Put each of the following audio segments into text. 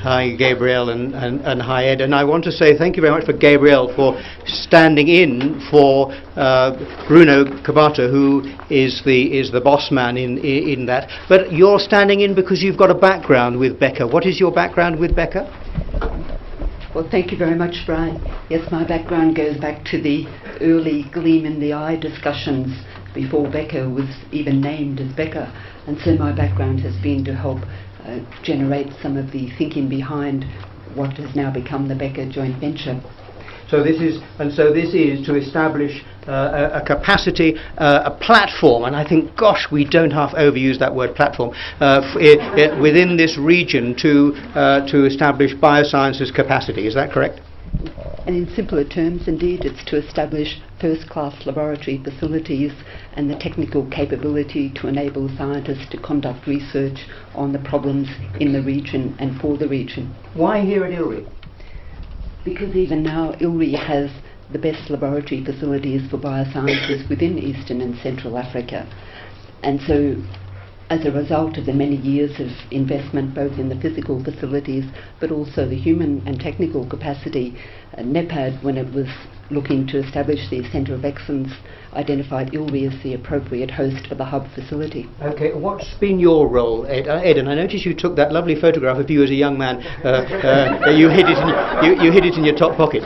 Hi, Gabrielle, and hi, Ed. And I want to say thank you very much for Gabrielle for standing in for Bruno Cabata, who is the boss man in that. But you're standing in because you've got a background with BecA. What is your background with BecA? Well, thank you very much, Brian. Yes, my background goes back to the early gleam in the eye discussions before BecA was even named as BecA. And so my background has been to help generate some of the thinking behind what has now become the BecA joint venture. So this is to establish a capacity, a platform, and I think, gosh, we don't half overuse that word platform, within this region to establish biosciences capacity. Is that correct? And in simpler terms, indeed, it's to establish first-class laboratory facilities and the technical capability to enable scientists to conduct research on the problems in the region and for the region. Why here at ILRI? Because even now ILRI has the best laboratory facilities for biosciences within Eastern and Central Africa. And so, as a result of the many years of investment both in the physical facilities but also the human and technical capacity, NEPAD, when it was looking to establish the Centre of Excellence, identified ILRI as the appropriate host for the hub facility. Okay, what's been your role, Ed? Ed, and I noticed you took that lovely photograph of you as a young man. You hid it in your top pocket.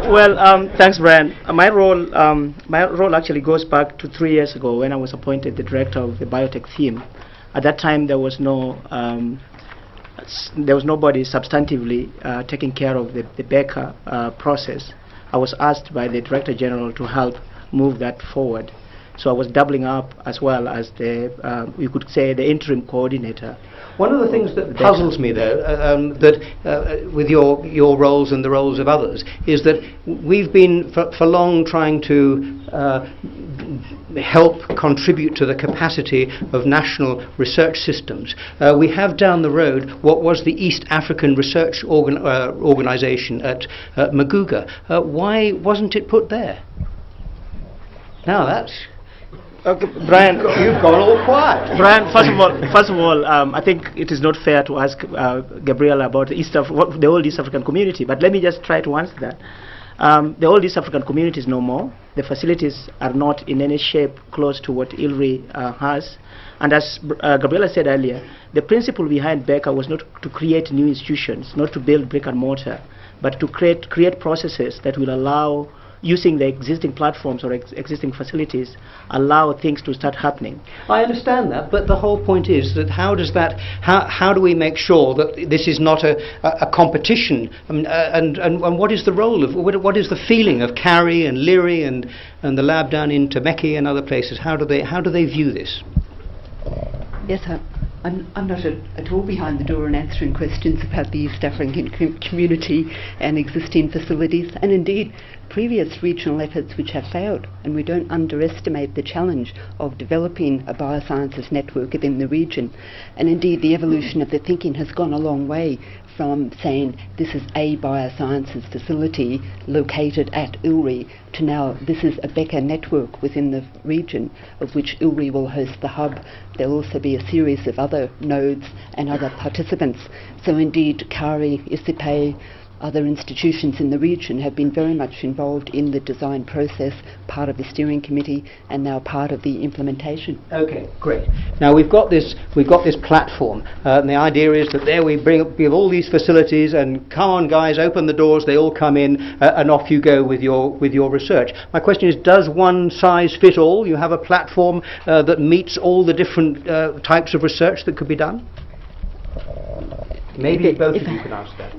Well, thanks, Brian. My role actually goes back to 3 years ago when I was appointed the director of the biotech team. At that time, there was nobody substantively taking care of the BecA process. I was asked by the Director General to help move that forward. So I was doubling up as well as you could say, the interim coordinator. One of the things that puzzles me, though, with your roles and the roles of others, is that we've been for long trying to help contribute to the capacity of national research systems. We have down the road what was the East African Research Organization at Maguga. Why wasn't it put there? Now that's... Okay, Brian, you've gone all quiet. Brian, first of all, I think it is not fair to ask Gabrielle about the old East African community, but let me just try to answer that. The old East African community is no more. The facilities are not in any shape close to what ILRI has. And as Gabriella said earlier, the principle behind BecA was not to create new institutions, not to build brick and mortar, but to create processes that will allow, using the existing platforms or existing facilities, allow things to start happening. I understand that, but the whole point is that how do we make sure that this is not a competition? And what is the role of, what is the feeling of CARI and ILRI and the lab down in Temeke and other places? How do they view this? Yes, I'm not at all behind the door in answering questions about the East African community and existing facilities, and indeed previous regional efforts which have failed, and we don't underestimate the challenge of developing a biosciences network within the region. And indeed the evolution of the thinking has gone a long way from saying this is a biosciences facility located at ILRI to now this is a BecA network within the region of which ILRI will host the hub. There'll also be a series of other nodes and other participants. So indeed CARI, ISIPE, other institutions in the region have been very much involved in the design process, part of the steering committee, and now part of the implementation. Okay, great. Now we've got this platform, and the idea is that there we have all these facilities, and come on, guys, open the doors. They all come in, and off you go with your research. My question is, does one size fit all? You have a platform that meets all the different types of research that could be done? Maybe both of you can answer that.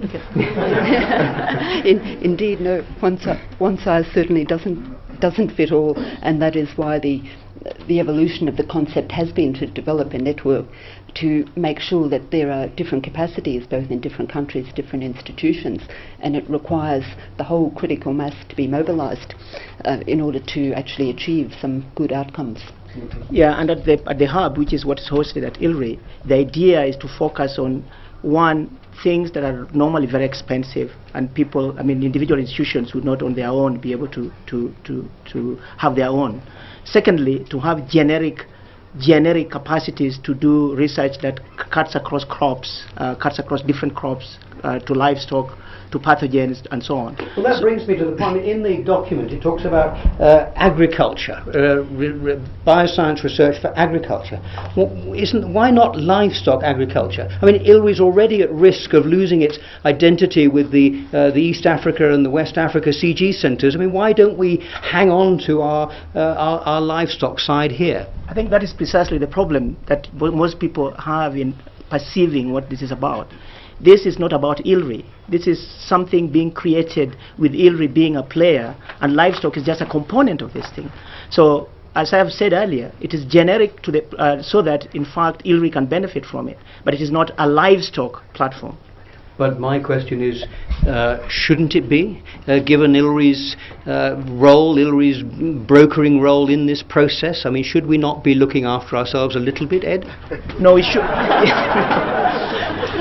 Indeed, no. One size certainly doesn't fit all, and that is why the evolution of the concept has been to develop a network to make sure that there are different capacities, both in different countries, different institutions, and it requires the whole critical mass to be mobilised in order to actually achieve some good outcomes. Yeah, and at the hub, which is what is hosted at ILRI, the idea is to focus on things that are normally very expensive, and individual institutions would not on their own be able to have their own. Secondly, to have generic generic capacities to do research that cuts across crops, cuts across different crops, to livestock, to pathogens, and so on. Well, that brings me to the point. In the document, it talks about agriculture, bioscience research for agriculture. Why not livestock agriculture? I mean, ILRI is already at risk of losing its identity with the East Africa and the West Africa CG centres. I mean, why don't we hang on to our livestock side here? I think that is precisely the problem that most people have in perceiving what this is about. This is not about ILRI. This is something being created with ILRI being a player, and livestock is just a component of this thing. So, as I have said earlier, it is generic to the so that in fact ILRI can benefit from it, but it is not a livestock platform. But my question is, shouldn't it be, given ILRI's role, ILRI's brokering role in this process? I mean, should we not be looking after ourselves a little bit, Ed? No, we should.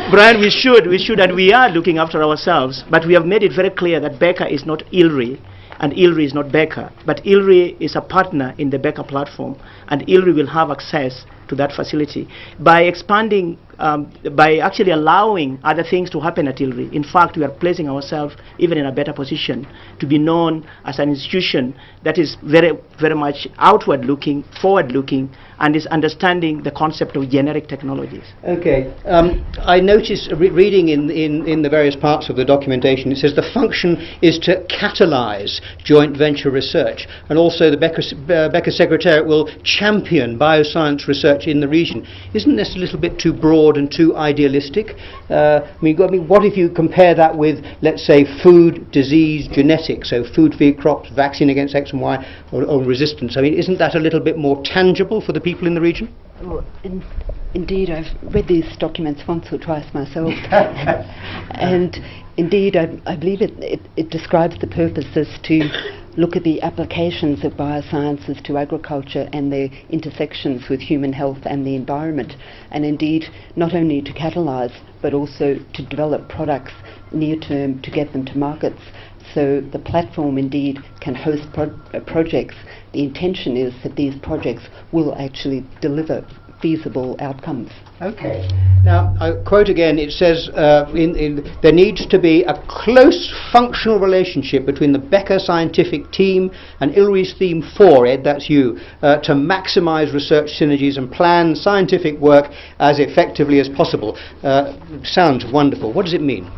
Brian, we should, and we are looking after ourselves, but we have made it very clear that BecA is not ILRI, and ILRI is not BecA, but ILRI is a partner in the BecA platform, and ILRI will have access to that facility. By expanding, by actually allowing other things to happen at ILRI, in fact, we are placing ourselves even in a better position to be known as an institution that is very, very much outward-looking, forward-looking, and is understanding the concept of generic technologies. Okay. I noticed, reading in the various parts of the documentation, it says the function is to catalyse joint venture research, and also the BecA Secretariat will champion bioscience research in the region. Isn't this a little bit too broad and too idealistic? I mean, what if you compare that with, let's say, food, disease, genetics, so food, feed, crops, vaccine against X and Y, or resistance? I mean, isn't that a little bit more tangible for the people in the region? Well, indeed, I've read these documents once or twice myself, and indeed, I believe it describes the purpose as to look at the applications of biosciences to agriculture and their intersections with human health and the environment, and indeed not only to catalyse but also to develop products near term to get them to markets. So the platform indeed can host projects. The intention is that these projects will actually deliver feasible outcomes. Okay. Now, I quote again, it says there needs to be a close functional relationship between the BecA scientific team and ILRI's theme 4, Ed, that's you, to maximise research synergies and plan scientific work as effectively as possible. Sounds wonderful. What does it mean?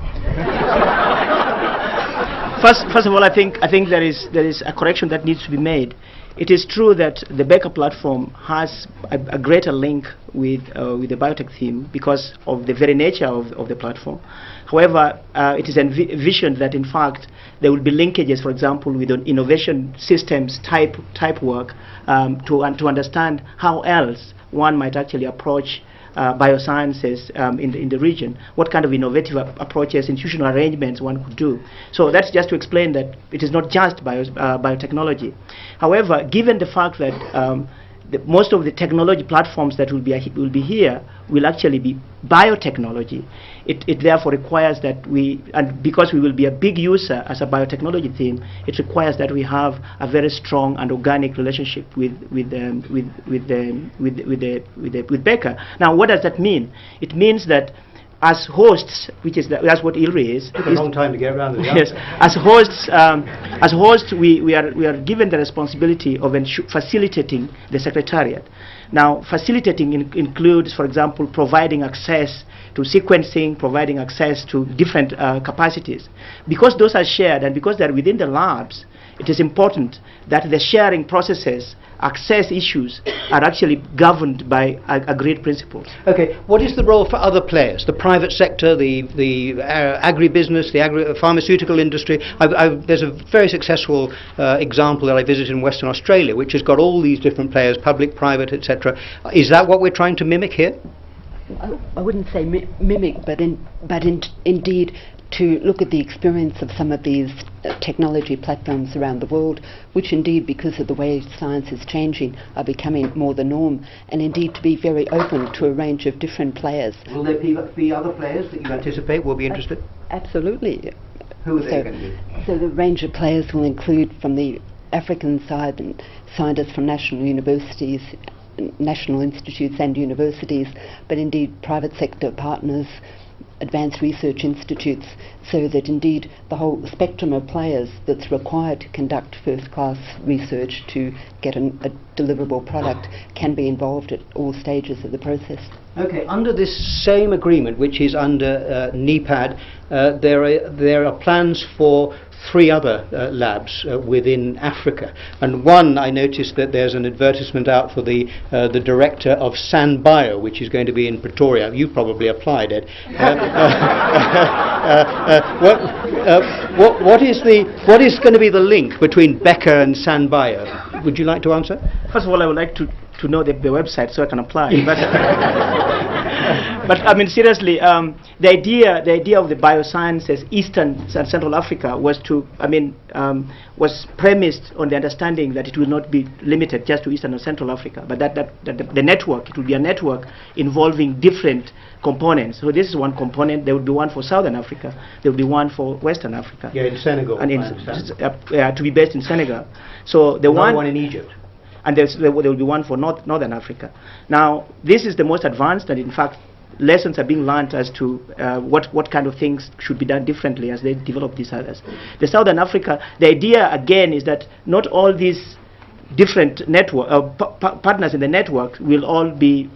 First of all, I think there is a correction that needs to be made. It is true that the BecA platform has a greater link with the biotech theme because of the very nature of the platform. However, it is envisioned that in fact there will be linkages, for example, with an innovation systems type work to understand how else one might actually approach biosciences in the region, what kind of innovative approaches, institutional arrangements one could do. So that's just to explain that it is not just biotechnology. However, given the fact that most of the technology platforms that will be here will actually be biotechnology, it therefore requires that we, and because we will be a big user as a biotechnology team, it requires that we have a very strong and organic relationship with BecA. Now, what does that mean? It means that as hosts, that's what ILRI is. Took a long time to get around to the yes, as hosts, we are given the responsibility of facilitating the secretariat. Now, facilitating includes, for example, providing access to sequencing, providing access to different capacities. Because those are shared and because they are within the labs, it is important that the sharing processes, access issues, are actually governed by agreed principles. Okay, what is the role for other players? The private sector, the agribusiness, the pharmaceutical industry? There's a very successful example that I visited in Western Australia, which has got all these different players, public, private, etc. Is that what we're trying to mimic here? I wouldn't say mimic, but indeed to look at the experience of some of these technology platforms around the world, which indeed, because of the way science is changing, are becoming more the norm, and indeed to be very open to a range of different players. Will there be other players that you anticipate will be interested? Absolutely. Who are they going to be? So the range of players will include, from the African side, and scientists from national universities, national institutes and universities, but indeed private sector partners, advanced research institutes, so that indeed the whole spectrum of players that's required to conduct first-class research to get a deliverable product can be involved at all stages of the process. Okay, under this same agreement, which is under NEPAD, there are plans for 3 other labs within Africa, and one, I noticed that there's an advertisement out for the director of SanBio, which is going to be in Pretoria. You probably applied, Ed. What is going to be the link between BecA and SanBio? Would you like to answer? First of all, I would like to know the website so I can apply. But I mean, seriously, the idea of the Biosciences Eastern and Central Africa was was premised on the understanding that it will not be limited just to Eastern and Central Africa, but that the network, it will be a network involving different components. So this is one component. There will be one for Southern Africa. There will be one for Western Africa. Yeah, in Senegal. And to be based in Senegal. So the one in Egypt. And there will be one for Northern Africa. Now, this is the most advanced, and in fact, lessons are being learned as to what kind of things should be done differently as they develop these others. The Southern Africa, the idea again is that not all these different network partners in the network will all be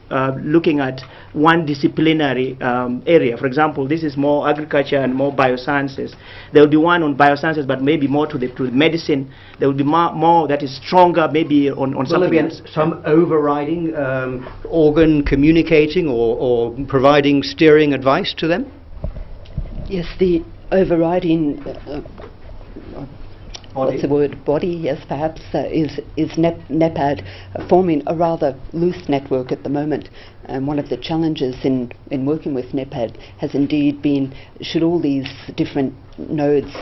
looking at one disciplinary area. For example, this is more agriculture and more biosciences. There will be one on biosciences, but maybe more to the medicine. There will be more that is stronger, maybe on something. Some overriding organ communicating or providing steering advice to them? Yes, the overriding what's the word? Body, yes, perhaps, is NEPAD, forming a rather loose network at the moment. And one of the challenges in working with NEPAD has indeed been, should all these different nodes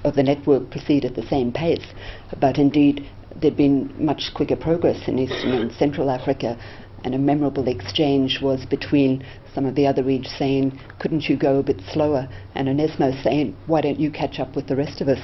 of the network proceed at the same pace? But indeed, there'd been much quicker progress in Eastern and Central Africa, and a memorable exchange was between some of the other regions saying, couldn't you go a bit slower? And Onesmo saying, why don't you catch up with the rest of us?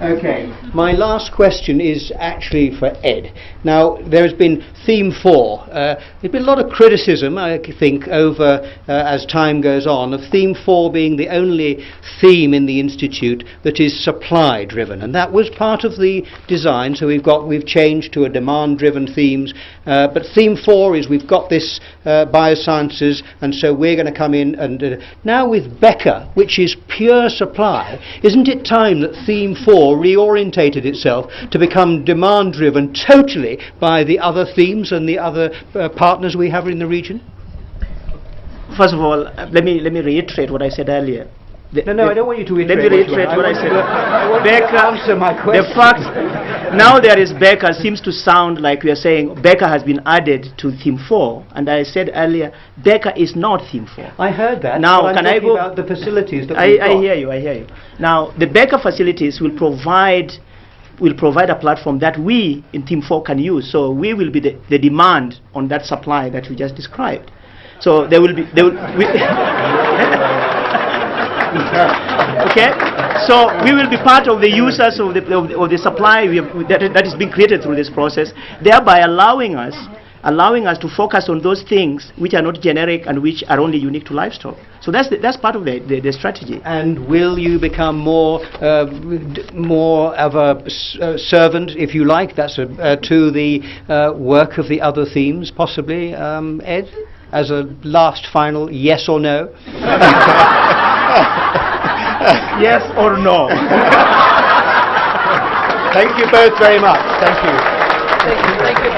Okay, my last question is actually for Ed. Now, there has been theme 4. There's been a lot of criticism, I think, over, as time goes on, of theme 4 being the only theme in the Institute that is supply driven, and that was part of the design. So we've changed to a demand driven themes, but theme 4 is we've got this biosciences, and so we're going to come in and now with BecA, which is pure supply, isn't it time that theme 4 reorientated itself to become demand driven totally by the other themes and the other partners we have in the region? First of all, let me reiterate what I said earlier. I don't want you to reiterate. Let me reiterate what I said. I want you to answer my question. The fact now there is BecA seems to sound like we are saying BecA has been added to theme 4, and I said earlier BecA is not theme 4. I heard that. Now can I go about the facilities that we've got? I hear you. Now the BecA facilities will provide a platform that we in theme 4 can use. So we will be the demand on that supply that we just described. So there will be okay, so we will be part of the users of the supply that is being created through this process, thereby allowing us to focus on those things which are not generic and which are only unique to livestock. So that's part of the strategy. And will you become more of a servant, if you like, that's to the work of the other themes, possibly, Ed? As a last final yes or no? Yes or no? Thank you both very much. Thank you. Thank you.